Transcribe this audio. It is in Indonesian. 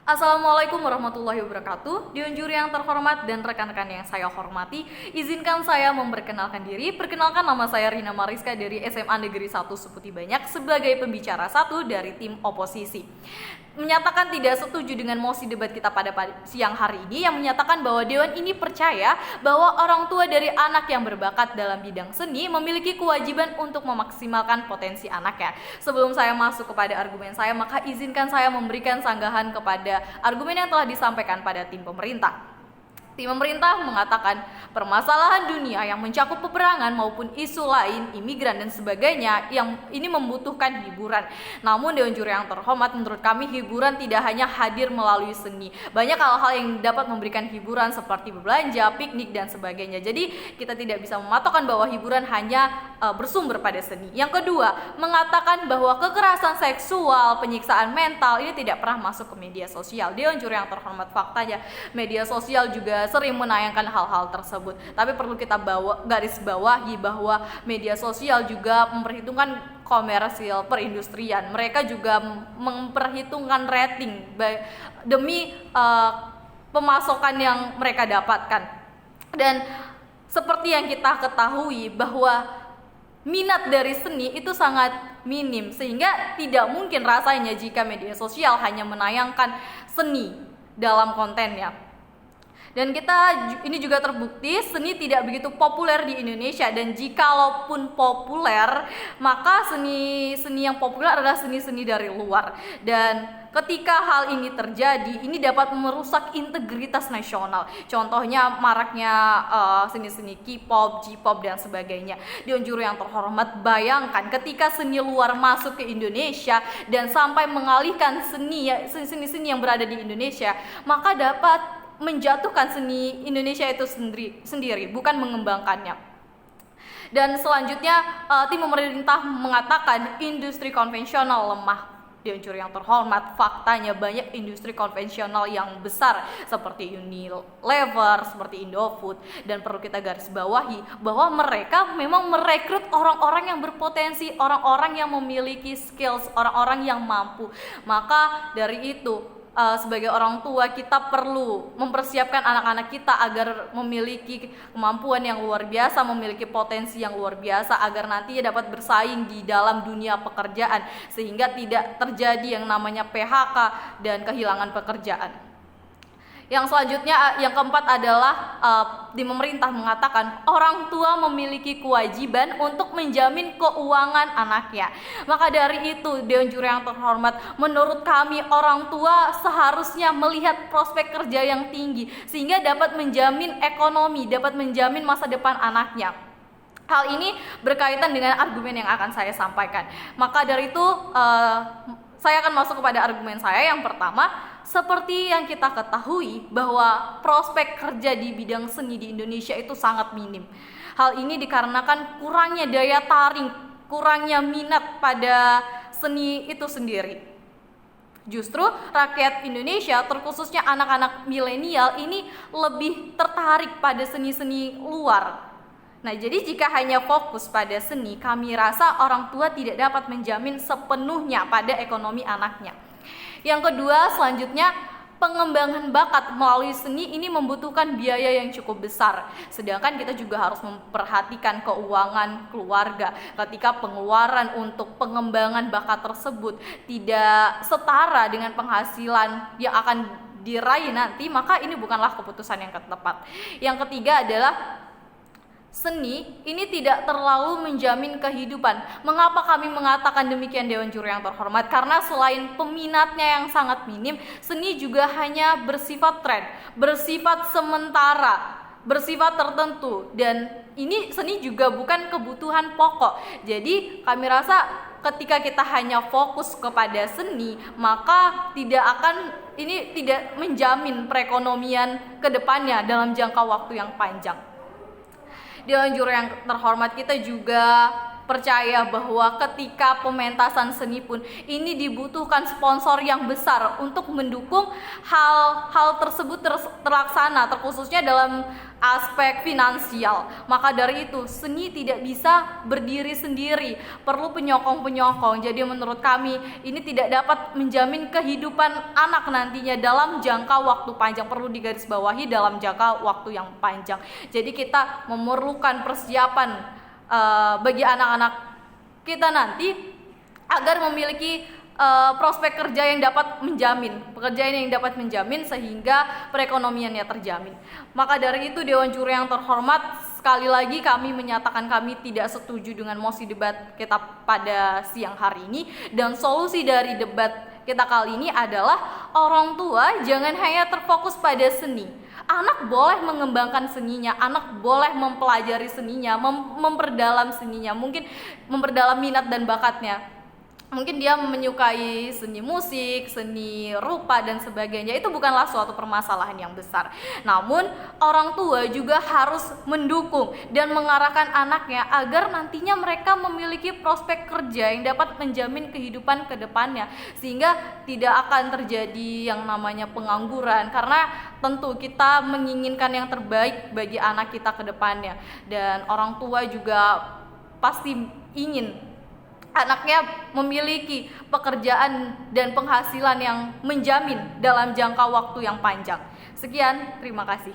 Assalamualaikum warahmatullahi wabarakatuh. Dewan juri yang terhormat dan rekan-rekan yang saya hormati, izinkan saya memperkenalkan diri. Perkenalkan, nama saya Rina Mariska dari SMA Negeri 1 Seputi Banyak sebagai pembicara satu dari tim oposisi. Menyatakan tidak setuju dengan mosi debat kita pada siang hari ini yang menyatakan bahwa Dewan ini percaya bahwa orang tua dari anak yang berbakat dalam bidang seni memiliki kewajiban untuk memaksimalkan potensi anaknya. Sebelum saya masuk kepada argumen saya, maka izinkan saya memberikan sanggahan kepada argumen yang telah disampaikan pada tim pemerintah. Tim pemerintah mengatakan permasalahan dunia yang mencakup peperangan maupun isu lain, imigran dan sebagainya yang ini membutuhkan hiburan. Namun Dewan Juri yang terhormat, menurut kami hiburan tidak hanya hadir melalui seni. Banyak hal-hal yang dapat memberikan hiburan seperti berbelanja, piknik dan sebagainya. Jadi kita tidak bisa mematokkan bahwa hiburan hanya bersumber pada seni. Yang kedua, mengatakan bahwa kekerasan seksual, penyiksaan mental ini tidak pernah masuk ke media sosial. Dewan Juri yang terhormat, faktanya media sosial juga sering menayangkan hal-hal tersebut. Tapi perlu kita garis bawahi bahwa media sosial juga memperhitungkan komersil perindustrian. Mereka juga memperhitungkan rating demi pemasokan yang mereka dapatkan. Dan seperti yang kita ketahui bahwa minat dari seni itu sangat minim, sehingga tidak mungkin rasanya jika media sosial hanya menayangkan seni dalam kontennya. Dan ini juga terbukti seni tidak begitu populer di Indonesia, dan jikalaupun populer maka seni yang populer adalah seni-seni dari luar. Dan ketika hal ini terjadi, ini dapat merusak integritas nasional. Contohnya maraknya seni-seni K-pop, J-pop dan sebagainya. Dewan Juri yang terhormat, bayangkan ketika seni luar masuk ke Indonesia dan sampai mengalihkan seni-seni yang berada di Indonesia, maka dapat menjatuhkan seni Indonesia itu sendiri, bukan mengembangkannya. Dan selanjutnya tim pemerintah mengatakan industri konvensional lemah. Dewan Juri yang terhormat, faktanya banyak industri konvensional yang besar seperti Unilever, seperti Indofood, dan perlu kita garis bawahi bahwa mereka memang merekrut orang-orang yang berpotensi, orang-orang yang memiliki skills, orang-orang yang mampu. Maka dari itu sebagai orang tua kita perlu mempersiapkan anak-anak kita agar memiliki kemampuan yang luar biasa, memiliki potensi yang luar biasa, agar nantinya dapat bersaing di dalam dunia pekerjaan sehingga tidak terjadi yang namanya PHK dan kehilangan pekerjaan. Yang selanjutnya, yang keempat adalah di pemerintah mengatakan orang tua memiliki kewajiban untuk menjamin keuangan anaknya. Maka dari itu, Dewan Juri yang terhormat, menurut kami orang tua seharusnya melihat prospek kerja yang tinggi sehingga dapat menjamin ekonomi, dapat menjamin masa depan anaknya. Hal ini berkaitan dengan argumen yang akan saya sampaikan. Maka dari itu, saya akan masuk kepada argumen saya. Yang pertama, seperti yang kita ketahui bahwa prospek kerja di bidang seni di Indonesia itu sangat minim. Hal ini dikarenakan kurangnya daya tarik, kurangnya minat pada seni itu sendiri. Justru rakyat Indonesia, terkhususnya anak-anak milenial ini lebih tertarik pada seni-seni luar. Nah, jadi jika hanya fokus pada seni, kami rasa orang tua tidak dapat menjamin sepenuhnya pada ekonomi anaknya. Yang kedua, selanjutnya, pengembangan bakat melalui seni ini membutuhkan biaya yang cukup besar. Sedangkan kita juga harus memperhatikan keuangan keluarga. Ketika pengeluaran untuk pengembangan bakat tersebut tidak setara dengan penghasilan yang akan diraih nanti, maka ini bukanlah keputusan yang tepat. Yang ketiga adalah seni ini tidak terlalu menjamin kehidupan. Mengapa kami mengatakan demikian, Dewan Juri yang terhormat? Karena selain peminatnya yang sangat minim, seni juga hanya bersifat tren, bersifat sementara, bersifat tertentu, dan ini seni juga bukan kebutuhan pokok. Jadi kami rasa ketika kita hanya fokus kepada seni, maka ini tidak menjamin perekonomian ke depannya dalam jangka waktu yang panjang. Dewan Juri yang terhormat, kita juga percaya bahwa ketika pementasan seni pun ini dibutuhkan sponsor yang besar untuk mendukung hal-hal tersebut terlaksana, terkhususnya dalam aspek finansial. Maka dari itu seni tidak bisa berdiri sendiri, perlu penyokong-penyokong. Jadi menurut kami ini tidak dapat menjamin kehidupan anak nantinya dalam jangka waktu panjang, perlu digarisbawahi dalam jangka waktu yang panjang. Jadi kita memerlukan persiapan bagi anak-anak kita nanti agar memiliki prospek kerja yang dapat menjamin, pekerjaan yang dapat menjamin sehingga perekonomiannya terjamin. Maka dari itu Dewan Juri yang terhormat, sekali lagi kami menyatakan kami tidak setuju dengan mosi debat kita pada siang hari ini, dan solusi dari debat kita kali ini adalah orang tua jangan hanya terfokus pada seni. Anak boleh mengembangkan seninya, anak boleh mempelajari seninya, memperdalam seninya, mungkin memperdalam minat dan bakatnya. Mungkin dia menyukai seni musik, seni rupa dan sebagainya. Itu bukanlah suatu permasalahan yang besar. Namun orang tua juga harus mendukung dan mengarahkan anaknya agar nantinya mereka memiliki prospek kerja yang dapat menjamin kehidupan ke depannya, sehingga tidak akan terjadi yang namanya pengangguran, karena tentu kita menginginkan yang terbaik bagi anak kita ke depannya. Dan orang tua juga pasti ingin anaknya memiliki pekerjaan dan penghasilan yang menjamin dalam jangka waktu yang panjang. Sekian, terima kasih.